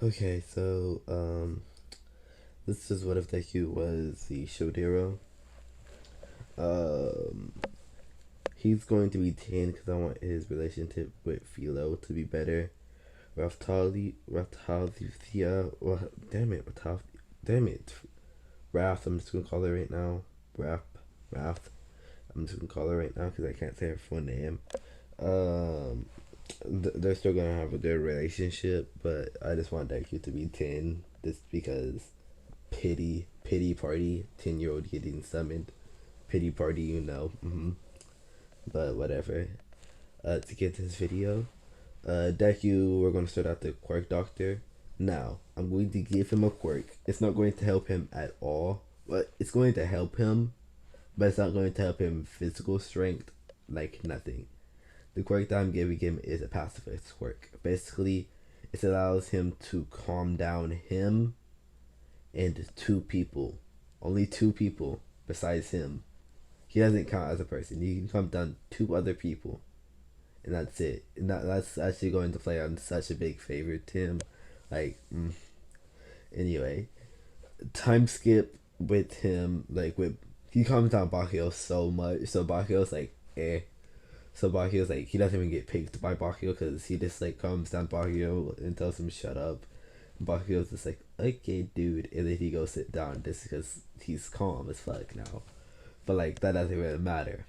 Okay, so this is what if deku was the Shodero. Um, he's going to be 10 because I want his relationship with Philo to be better. Raphtalia, damn it, damn it, Raph. I'm just gonna call her right now. Raph, Raph. I'm just gonna call her right now because I can't say her full name. Um, they're still gonna have a good relationship, but I just want Deku to be 10, just because pity party, 10-year-old getting summoned, pity party, you know. But whatever. To get this video, Deku, we're gonna start out the quirk doctor. Now, I'm going to give him a quirk. It's not going to help him at all, but it's going to help him, but it's not going to help him physical strength, like nothing. The quirk that I'm giving him is a pacifist quirk. Basically, it allows him to calm down him and two people. Only two people besides him. He doesn't count as a person. He can calm down two other people. And that's it. And that's actually going to play on such a big favor to him. Like, anyway. Time skip with him, like, with. He calms down Bakio so much. So Bakio's like, eh. So Bakio's like, he doesn't even get picked by Bakio because he just, like, calms down Bakio and tells him shut up. Bakio's just like, okay, dude. And then he goes sit down just because he's calm as fuck now. But, like, that doesn't really matter.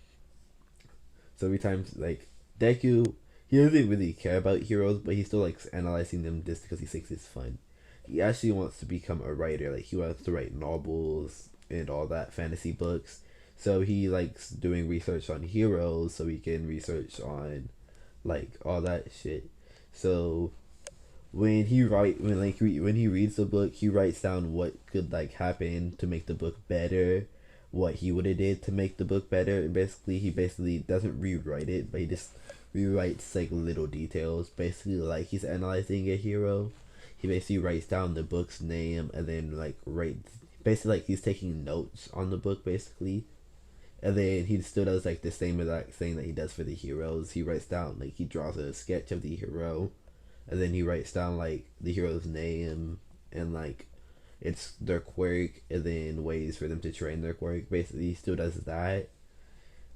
So every time, like, Deku, he doesn't really care about heroes, but he still likes analyzing them just because he thinks it's fun. He actually wants to become a writer. Like, he wants to write novels and all that, fantasy books. So he likes doing research on heroes so he can research on, like, all that shit. So when he reads the book, he writes down what could, like, happen to make the book better, what he would have did to make the book better. And basically, he basically doesn't rewrite it, but he just rewrites, like, little details. Basically, like, he's analyzing a hero. He basically writes down the book's name and then, like, writes, basically, like, he's taking notes on the book, basically. And then he still does, like, the same exact thing that he does for the heroes. He writes down, like, he draws a sketch of the hero, and then he writes down, like, the hero's name and, like, it's their quirk, and then ways for them to train their quirk. Basically, he still does that.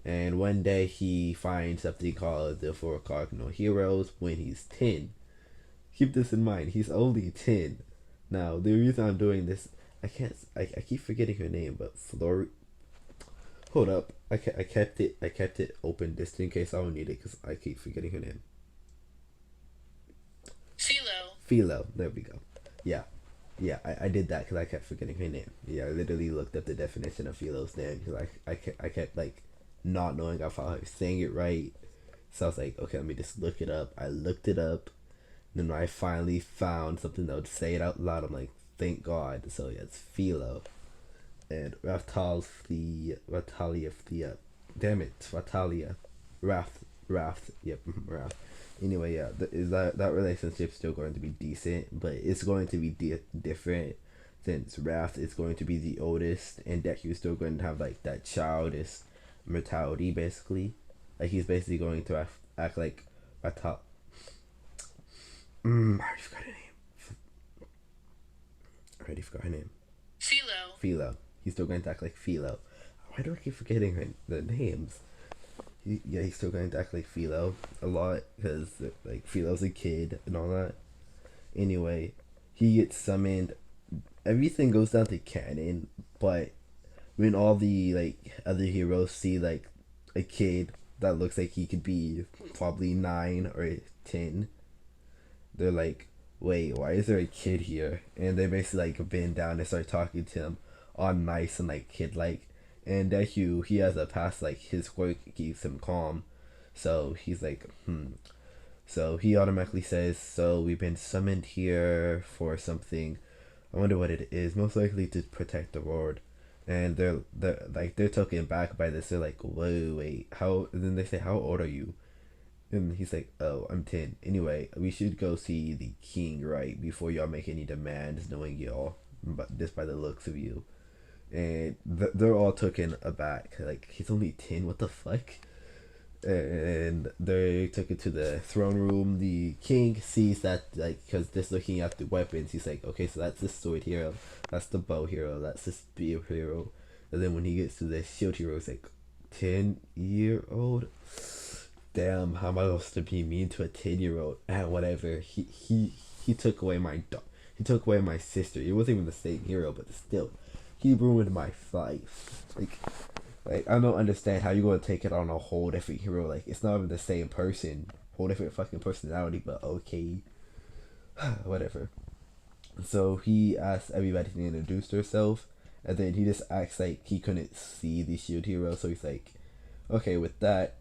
And one day he finds something called the Four Cardinal Heroes when he's 10. Keep this in mind, he's only 10. Now, the reason I'm doing this, I keep forgetting her name, but Flor. Hold up, I kept it open just in case I don't need it because I keep forgetting her name. Philo. Philo, there we go. Yeah, yeah, I did that because I kept forgetting her name. Yeah, I literally looked up the definition of Philo's name because I kept like not knowing if I was saying it right. So I was like, okay, let me just look it up. I looked it up. Then I finally found something that would say it out loud. I'm like, thank God. So yeah, it's Philo. And Ratalia, damn it, Ratalia. Raft, yep, Raft. Anyway, yeah, is that relationship still going to be decent, but it's going to be different since Raft is going to be the oldest, and Deku is still going to have like that childish mentality, basically. Like he's basically going to act like Ratal. I already forgot her name. I already forgot her name. Philo. Philo. He's still going to act like Philo. Why do I keep forgetting the names? Yeah, he's still going to act like Philo a lot because like Philo's a kid and all that. Anyway, he gets summoned. Everything goes down to canon, but when all the like other heroes see like a kid that looks like he could be probably 9 or 10, they're like, "Wait, why is there a kid here?" And they basically like bend down and start talking to him, all nice and like kid like. And Deku, he has a past like his work keeps him calm, so he's like, So he automatically says, "So we've been summoned here for something. I wonder what it is. Most likely to protect the world." And they're taken back by this. They're like, "Whoa, wait, how?" And then they say, "How old are you?" And he's like, "Oh, I'm 10. Anyway, we should go see the king, right? Before y'all make any demands, knowing y'all, but just by the looks of you." And they're all taken aback. Like, he's only 10? What the fuck? and they took it to the throne room. The king sees that, like, because just looking at the weapons, he's like, okay, so that's the sword hero, that's the bow hero, that's the spear hero. And then when he gets to the shield hero, it's like, 10-year-old? Damn, how am I supposed to be mean to a 10-year-old? And whatever. He took away my he took away my sister. It wasn't even the same hero, but still, he ruined my life. Like I don't understand how you gonna take it on a whole different hero. Like it's not even the same person, whole different fucking personality. But okay, whatever. So he asked everybody to introduce themselves, and then he just acts like he couldn't see the shield hero. So he's like, okay, with that,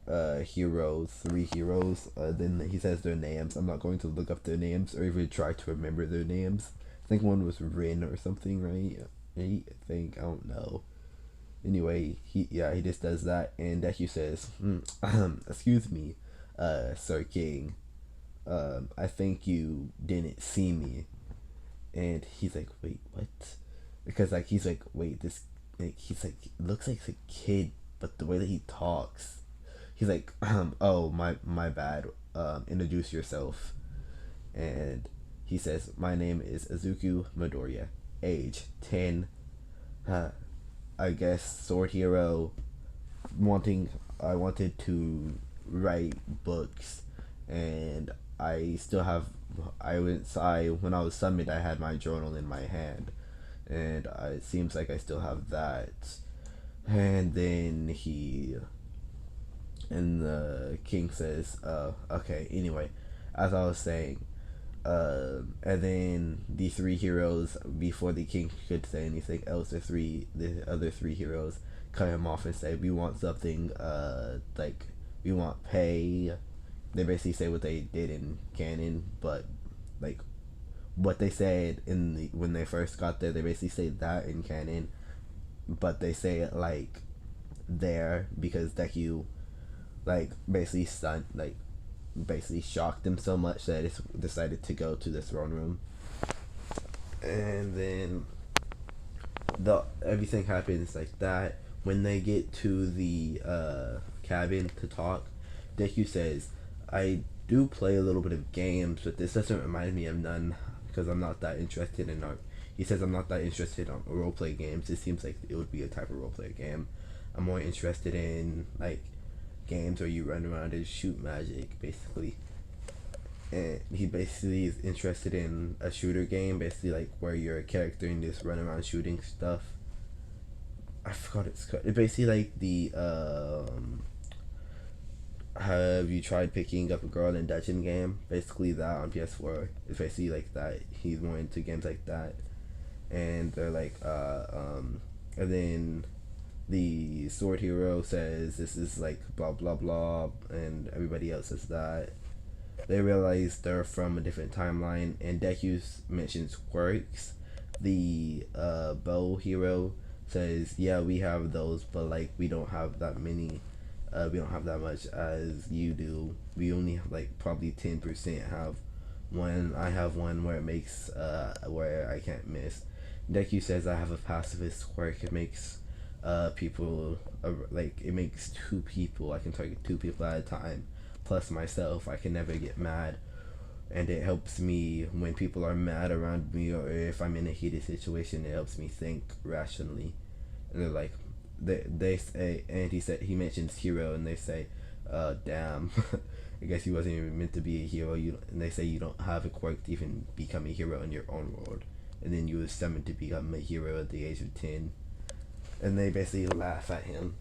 heroes, 3 heroes. Then he says their names. I'm not going to look up their names or even try to remember their names. I think one was Rin or something, right? I think, I don't know. Anyway, he just does that, and Deku says, excuse me, Sir King. I think you didn't see me. And he's like, wait, what? Because like he's like, wait, this, like, he's like, looks like a kid, but the way that he talks, he's like, oh, my bad. Introduce yourself. And he says, my name is Izuku Midoriya, age 10. I guess sword hero. I wanted to write books, and I still have. When I was summoned, I had my journal in my hand, and it seems like I still have that. And then the king says, okay, anyway, as I was saying, and then the 3 heroes, before the king could say anything else, the other 3 heroes cut him off and say, we want something, like, we want pay. They basically say what they did in canon, but, like, what they said when they first got there, they basically say that in canon, but they say it, like, there, because Deku, like, basically shocked him so much that it decided to go to the throne room. And then everything happens like that. When they get to the cabin to talk, Deku says, I do play a little bit of games, but this doesn't remind me of none, because I'm not that interested in art. He says, I'm not that interested in roleplay games. It seems like it would be a type of roleplay game. I'm more interested in, like, games where you run around and shoot magic, basically. And he basically is interested in a shooter game, basically like where you're a character and just run around shooting stuff. I forgot it's called. It's basically like the have you tried picking up a girl in dungeon game? Basically that on PS4. It's basically like that. He's more into games like that, and they're like and then the sword hero says this is like blah blah blah, and everybody else says that. They realize they're from a different timeline, and Deku mentions quirks. The bow hero says, yeah, we have those, but like we don't have that many. We don't have that much as you do. We only have like probably 10% have one. I have one where it makes where I can't miss. Deku says I have a pacifist quirk. It makes people like it makes 2 people. I can target 2 people at a time, plus myself. I can never get mad, and it helps me when people are mad around me, or if I'm in a heated situation. It helps me think rationally. And they're like, they say, and he mentions hero, and they say, damn, I guess he wasn't even meant to be a hero. And they say you don't have a quirk to even become a hero in your own world, and then you were summoned to become a hero at the age of 10. And they basically laugh at him.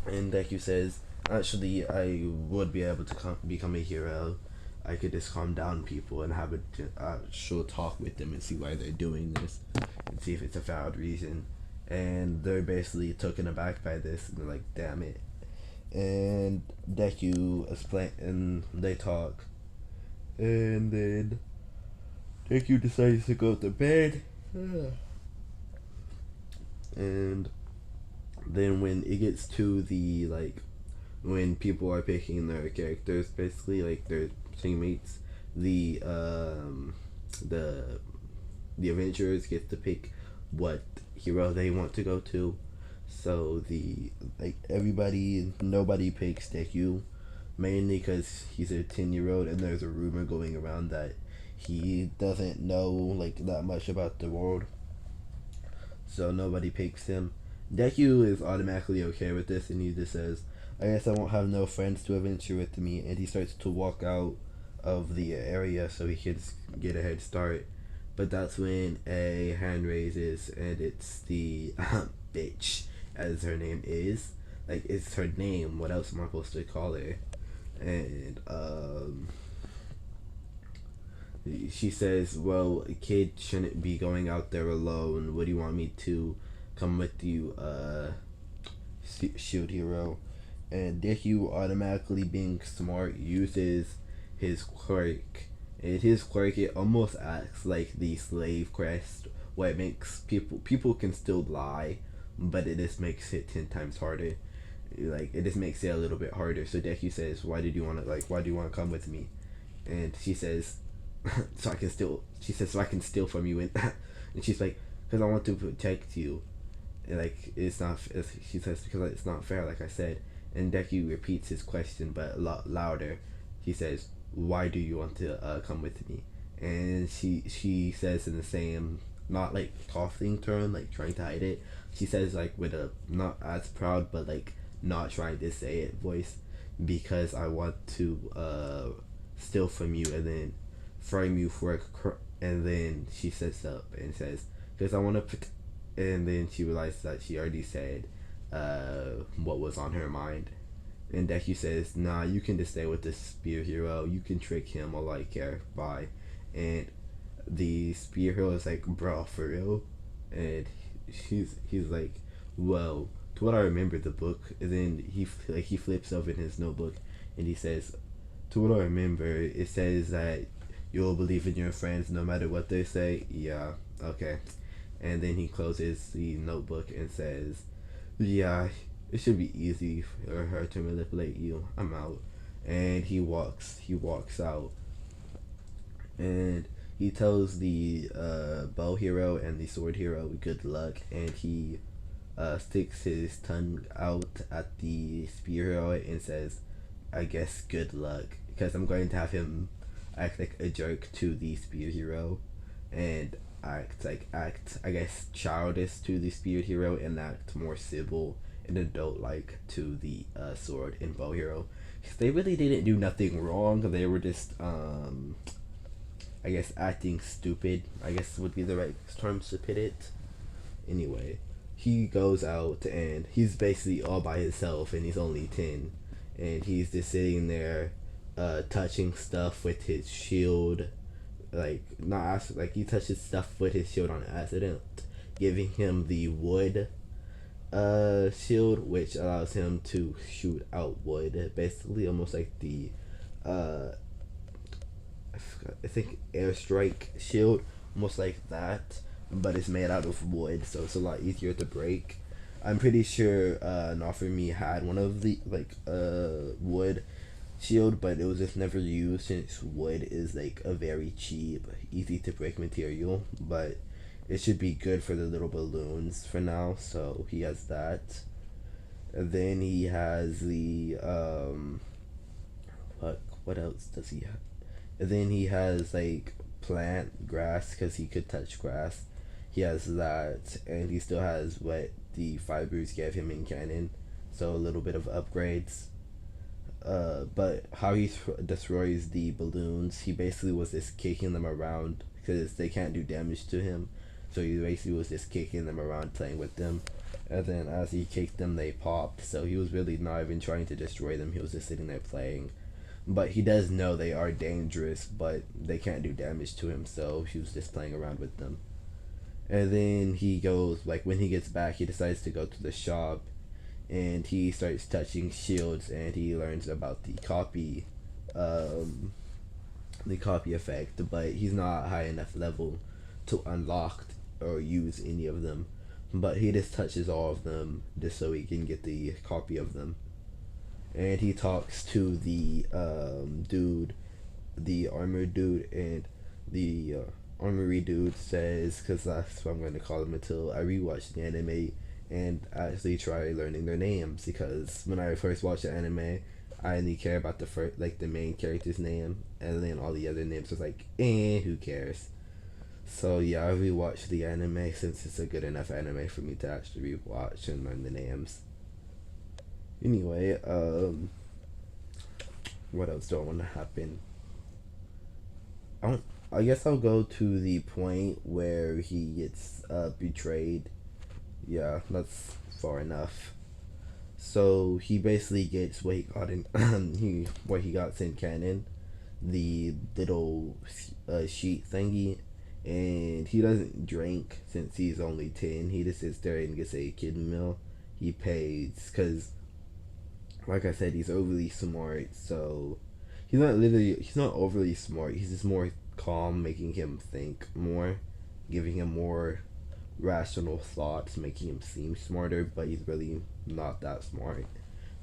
And Deku says, actually, I would be able to become a hero. I could just calm down people and have a actual talk with them and see why they're doing this, and see if it's a valid reason. And they're basically taken aback by this, and they're like, damn it. And Deku explain, and they talk. And then Deku decides to go to bed. And then when it gets to the, like, when people are picking their characters, basically like their teammates, the adventurers get to pick what hero they want to go to. So nobody picks deku, mainly because he's a 10-year-old and there's a rumor going around that he doesn't know like that much about the world, so nobody picks him. Deku is automatically okay with this, and he just says, "I guess I won't have no friends to adventure with me," and he starts to walk out of the area so he can get a head start. But that's when a hand raises, and it's the bitch, as her name is. Like, it's her name. What else am I supposed to call her? And she says, "Well, a kid shouldn't be going out there alone. What do you want me to come with you, Shield Hero?" And Deku, automatically being smart, uses his quirk. And his quirk, it almost acts like the slave crest, where it makes people can still lie, but it just makes it 10 times harder. Like, it just makes it a little bit harder. So Deku says, Why do you want to come with me?" And she says, "So I can steal." She says, "So I can steal from you," and she's like, "Because I want to protect you." And like, it's not. She says, "Because it's not fair," like I said. And Deku repeats his question, but a lot louder. He says, "Why do you want to come with me?" And she says in the same, not like coughing tone, like trying to hide it. She says like with a not as proud, but like not trying to say it voice, "Because I want to steal from you and then frame you for and then she sets up and says, "Because I want to put," and then she realized that she already said what was on her mind. And Deku says, "Nah, you can just stay with the spear hero. You can trick him. All I care. Bye." And the spear hero is like, "Bro, for real?" And he's like, "Well, to what I remember the book." And then he flips over in his notebook and he says, "To what I remember, it says that you'll believe in your friends no matter what they say." Yeah, okay. And then he closes the notebook and says, "Yeah, it should be easy for her to manipulate you. I'm out." And he walks out, and he tells the bow hero and the sword hero good luck, and he sticks his tongue out at the spear hero and says, "I guess good luck," because I'm going to have him act like a jerk to the spear hero, and act I guess childish to the spear hero, and act more civil and adult like to the sword and bow hero. 'Cause they really didn't do nothing wrong. They were just I guess acting stupid, I guess would be the right term to put it. Anyway, he goes out and he's basically all by himself, and he's only 10, and he's just sitting there touching stuff with his shield. Like, like he touches stuff with his shield on accident, giving him the wood shield, which allows him to shoot out wood, basically almost like the uh I think airstrike shield, almost like that, but it's made out of wood, so it's a lot easier to break. I'm pretty sure Nofumi had one of the like wood shield, but it was just never used since wood is like a very cheap, easy to break material. But it should be good for the little balloons for now, so he has that. And then he has the what else does he have? And then he has like plant grass because he could touch grass. He has that, and he still has what the fibers gave him in canon, so a little bit of upgrades. But how he destroys the balloons, he basically was just kicking them around because they can't do damage to him. So he basically was just kicking them around, playing with them. And then as he kicked them, they popped. So he was really not even trying to destroy them. He was just sitting there playing. But he does know they are dangerous, but they can't do damage to him. So he was just playing around with them. And then he goes, like when he gets back, he decides to go to the shop, and he starts touching shields, and he learns about um, the copy effect, but he's not high enough level to unlock or use any of them. But he just touches all of them just so he can get the copy of them. And he talks to the dude, the armor dude, and the armory dude says, because that's what I'm going to call him until I rewatch the anime and actually try learning their names, because when I first watched the anime, I only care about the first, like the main character's name, and then all the other names was like, who cares? So yeah, I rewatched the anime since it's a good enough anime for me to actually rewatch and learn the names. Anyway, what else do I want to happen? I don't. I guess I'll go to the point where he gets betrayed. Yeah, that's far enough. So he basically gets what he got in what he got in canon, the little sheet thingy, and he doesn't drink since he's only 10. He just sits there and gets a kid meal. He pays because, like I said, he's overly smart. So he's not overly smart. He's just more calm, making him think more, giving him more rational thoughts, making him seem smarter. But he's really not that smart.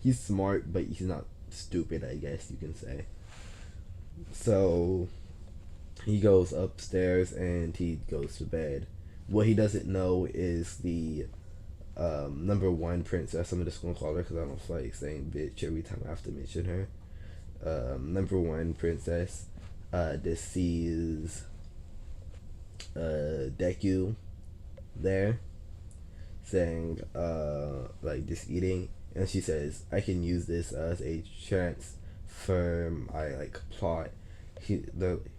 He's smart, but he's not stupid, I guess you can say. So he goes upstairs and he goes to bed. What he doesn't know is the number one princess. I'm just gonna call her because I don't feel like saying bitch every time I have to mention her. Number one princess. This sees Deku there, saying like just eating, and she says, "I can use this as a chance for my like plot."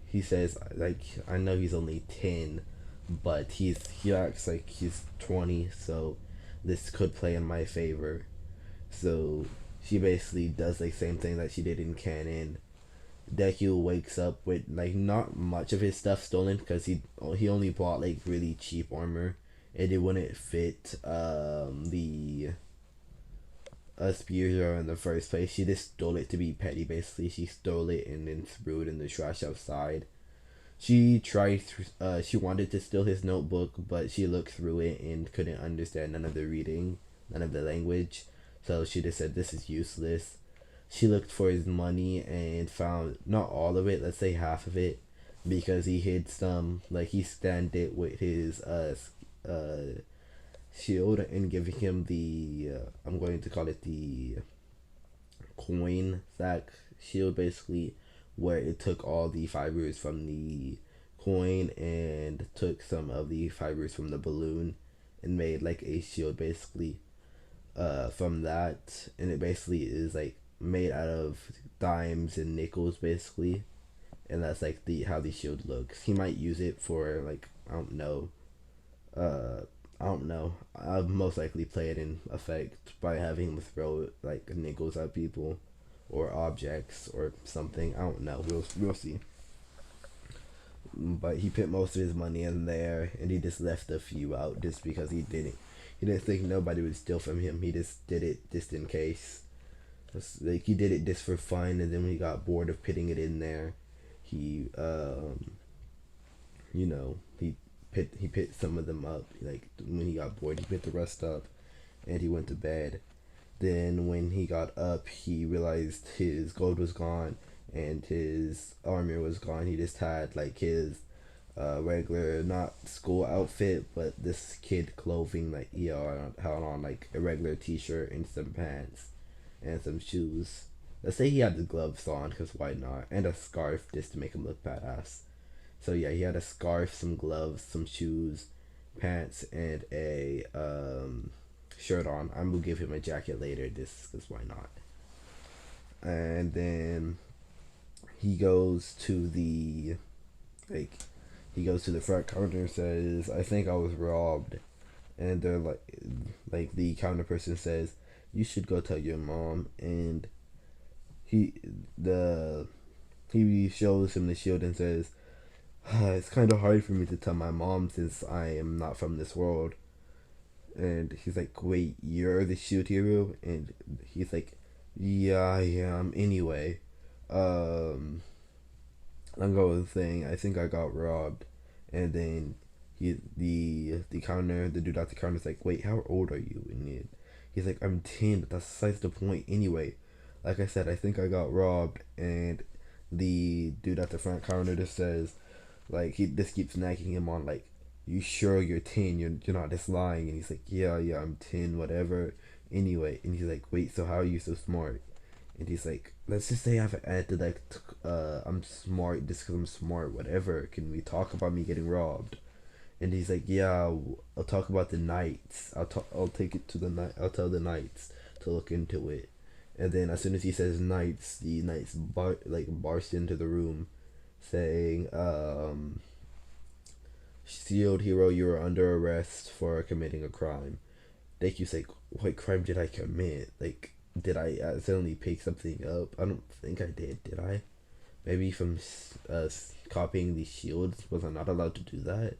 He says like, I know he's only 10, but he acts like he's 20, so this could play in my favor. So she basically does the same thing that she did in canon. Deku wakes up with like not much of his stuff stolen because he only bought like really cheap armor, and it wouldn't fit the spear in the first place. She just stole it to be petty. Basically, she stole it and then threw it in the trash outside. She wanted to steal his notebook, but she looked through it and couldn't understand none of the reading, none of the language. So she just said, "This is useless." She looked for his money and found not all of it, let's say half of it, because he hid some, like he scanned it with his shield and giving him the I'm going to call it the coin sack shield, basically, where it took all the fibers from the coin and took some of the fibers from the balloon and made like a shield basically from that. And it basically is like made out of dimes and nickels basically, and that's like the how the shield looks. He might use it for like, uh I don't know. I'll most likely play it in effect by having him throw like nickels at people or objects or something. I don't know. We'll see. But he put most of his money in there, and he just left a few out just because he didn't think nobody would steal from him. He just did it just in case. It's like he did it just for fun, and then when he got bored of putting it in there, he he picked some of them up. Like when he got bored, he picked the rest up, and he went to bed. Then when he got up, he realized his gold was gone and his armor was gone. He just had like his regular, not school outfit, but this kid clothing, like he had on like a regular t-shirt and some pants and some shoes. Let's say he had the gloves on, because why not? And a scarf just to make him look badass. So yeah, he had a scarf, some gloves, some shoes, pants, and a shirt on. I'm gonna give him a jacket later, just because why not? And then he goes to the like he goes to the front counter and says, "I think I was robbed." And they're like the counter person says, "You should go tell your mom." And he the he shows him the shield and says, "It's kind of hard for me to tell my mom since I am not from this world." And he's like, "Wait, you're the shield hero?" And he's like, "Yeah, I am. Anyway, um, I'm going saying I think I got robbed." And then the counter, the dude at the counter is like, "Wait, how old are you?" And he's like, "I'm 10, but that's besides the point. Anyway, like I said, I think I got robbed." And the dude at the front counter just says, like, he just keeps nagging him on like, you sure you're 10? You're not just lying. And he's like, yeah, yeah, I'm 10, whatever. Anyway, and he's like, wait, so how are you so smart? And he's like, let's just say I have an intellect. I'm smart just because I'm smart. Whatever. Can we talk about me getting robbed? And he's like, yeah, I'll talk about the knights. I'll take it to the night. I'll tell the knights to look into it. And then as soon as he says knights, the knights burst into the room, saying, "Shield hero, you are under arrest for committing a crime." Deku's like, "What crime did I commit? Like, did I accidentally pick something up? I don't think I did. Did I? Maybe from copying these shields. Was I not allowed to do that?"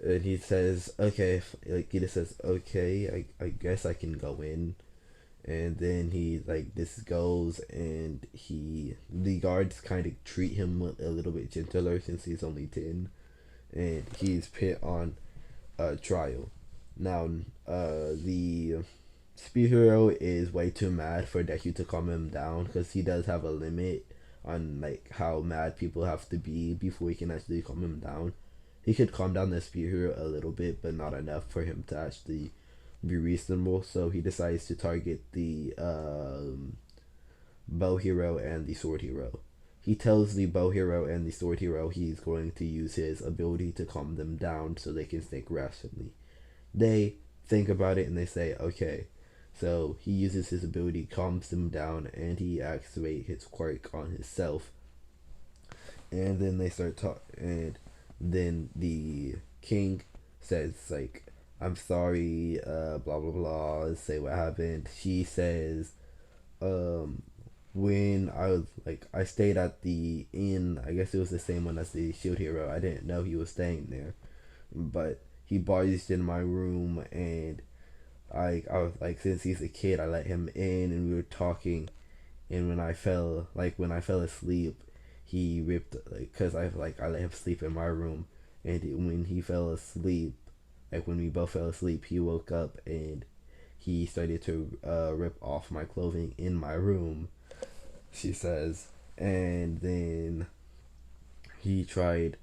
And he says, "Okay." Like he just says, "Okay, I guess I can go in." And then he like this goes, and the guards kind of treat him a little bit gentler since he's only 10, and he's put on trial. Now, the speed hero is way too mad for Deku to calm him down because he does have a limit on like how mad people have to be before he can actually calm him down. He could calm down the speed hero a little bit, but not enough for him to actually be reasonable. So he decides to target the bow hero and the sword hero. He tells the bow hero and the sword hero he's going to use his ability to calm them down so they can think rationally. They think about it and they say, okay. So he uses his ability, calms them down, and he activates his quirk on himself. And then they start talking, and then the king says, like, I'm sorry, blah, blah, blah, say what happened. She says, um, when I was, like, I stayed at the inn, I guess it was the same one as the shield hero. I didn't know he was staying there. But he barged in my room, and I was like, since he's a kid, I let him in, and we were talking. And when I fell asleep, he ripped like, cause I let him sleep in my room, and when he fell asleep, like when we both fell asleep, he woke up and he started to rip off my clothing in my room. She says, and then he tried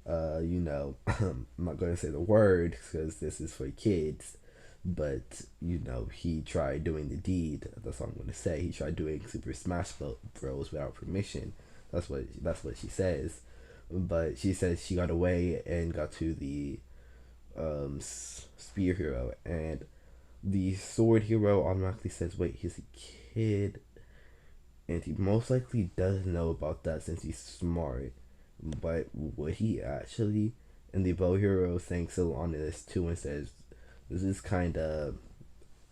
I'm not going to say the word because this is for kids, but he tried doing the deed. That's all I'm going to say. He tried doing Super Smash Bros without permission. That's what she says. But she says she got away and got to the spear hero, and the sword hero automatically says, "Wait, he's a kid." And he most likely does know about that since he's smart. But would he actually? And the bow hero thinks so on this too and says, "This is kind of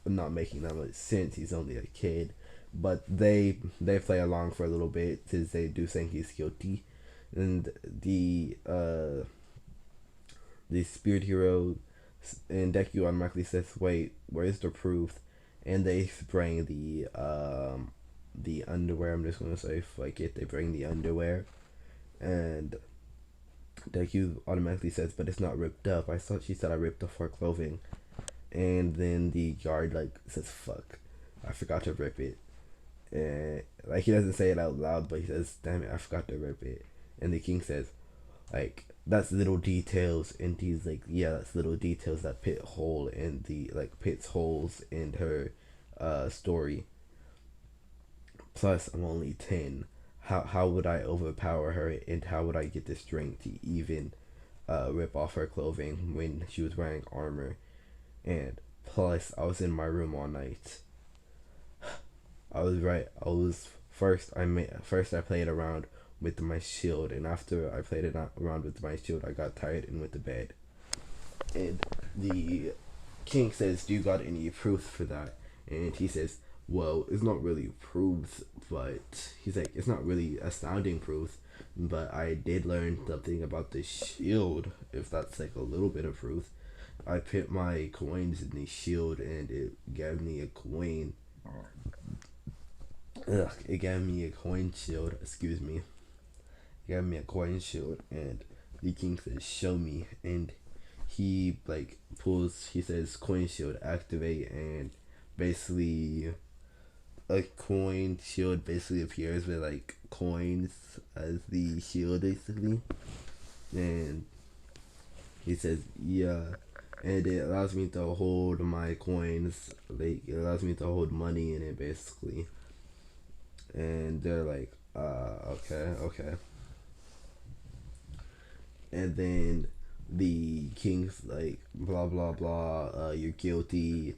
not making that much sense. He's only a kid." But they play along for a little bit since they do think he's guilty. And the spirit hero and Deku automatically says, "Wait, where's the proof?" And they bring the underwear. I'm just gonna say, like it, they bring the underwear, and Deku automatically says, "But it's not ripped up. I thought she said I ripped off her clothing." And then the guard like says, "Fuck, I forgot to rip it." And like he doesn't say it out loud, but he says, "Damn it, I forgot to rip it." And the king says, like, "That's little details." And he's like, "Yeah, that's little details that pits holes in her story. Plus, I'm only 10. How would I overpower her, and how would I get the strength to even rip off her clothing when she was wearing armor? And plus, I was in my room all night." I was right. I was first. I played around with my shield, and after I played it around with my shield, I got tired and went to bed. And the king says, "Do you got any proof for that?" And he says, "Well, it's not really proof, but," he's like, "it's not really astounding proof, but I did learn something about the shield, if that's like a little bit of proof. I put my coins in the shield, and it gave me a coin. It gave me a coin shield, excuse me. It gave me a coin shield," and the king says, "Show me." And he like he says, "Coin shield activate," and basically a coin shield basically appears with like coins as the shield basically. And He says, yeah. And it allows me to hold my coins. Like, it allows me to hold money in it, basically. And they're like, okay, okay. And then the king's like, blah, blah, blah, you're guilty.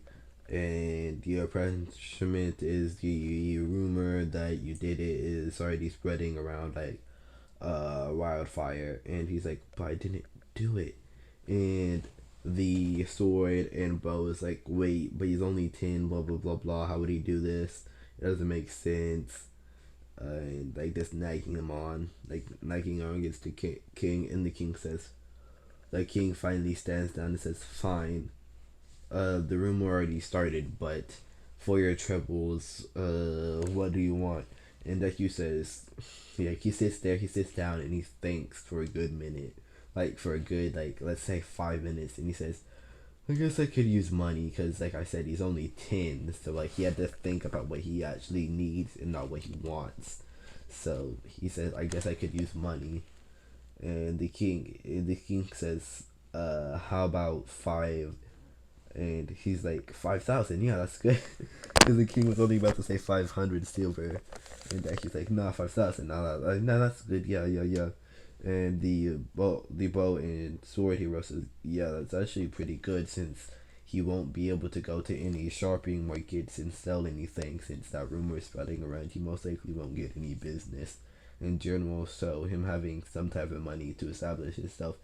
And your punishment is the rumor that you did it is already spreading around like wildfire. And he's like, but I didn't do it. And the sword and bow is like, wait, but he's only 10, blah blah blah blah, how would he do this? It doesn't make sense. And like just nagging him on, like nagging on against the king. And the king says, the king finally stands down and says, fine, the rumor already started, but for your troubles, what do you want? And Deku says, yeah, he sits there, he sits down, and he thinks for a good minute, like for a good, like, let's say 5 minutes, and he says, I guess I could use money, because, like I said, he's only 10, so, like, he had to think about what he actually needs and not what he wants. So, he says, I guess I could use money. And the king says, how about five? And he's like, 5,000, yeah, that's good. Because the king was only about to say 500 silver. And he's like, nah, 5,000, nah, that's good, yeah, yeah, yeah. And the bow and sword hero says, yeah, that's actually pretty good since he won't be able to go to any shopping markets and sell anything since that rumor is spreading around. He most likely won't get any business in general, so him having some type of money to establish himself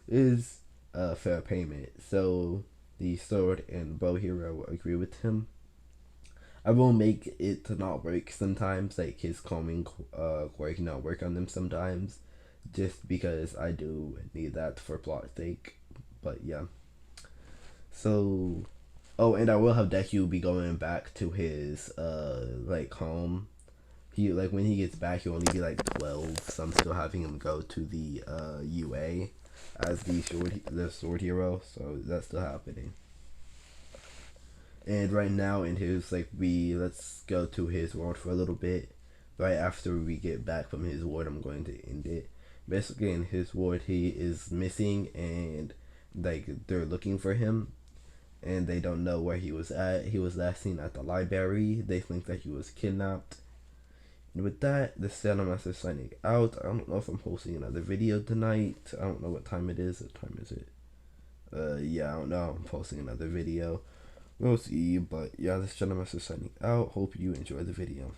is a fair payment. So the sword and bow hero agree with him. I will make it to not work sometimes, like his calming quirk not work on them sometimes, just because I do need that for plot sake. But yeah. So, oh, and I will have Deku be going back to his like home. He like when he gets back, he'll only be like 12. So I'm still having him go to the UA as the sword hero. So that's still happening. And right now in his like we let's go to his world for a little bit. Right after we get back from his ward, I'm going to end it. Basically, in his ward, he is missing, and like they're looking for him, and they don't know where he was at. He was last seen at the library. They think that he was kidnapped. And with that, the Shadow Master signing out. I don't know if I'm posting another video tonight. I don't know what time it is. What time is it? Yeah, I don't know. I'm posting another video. We'll see. But yeah, this Shadow Master signing out. Hope you enjoy the video.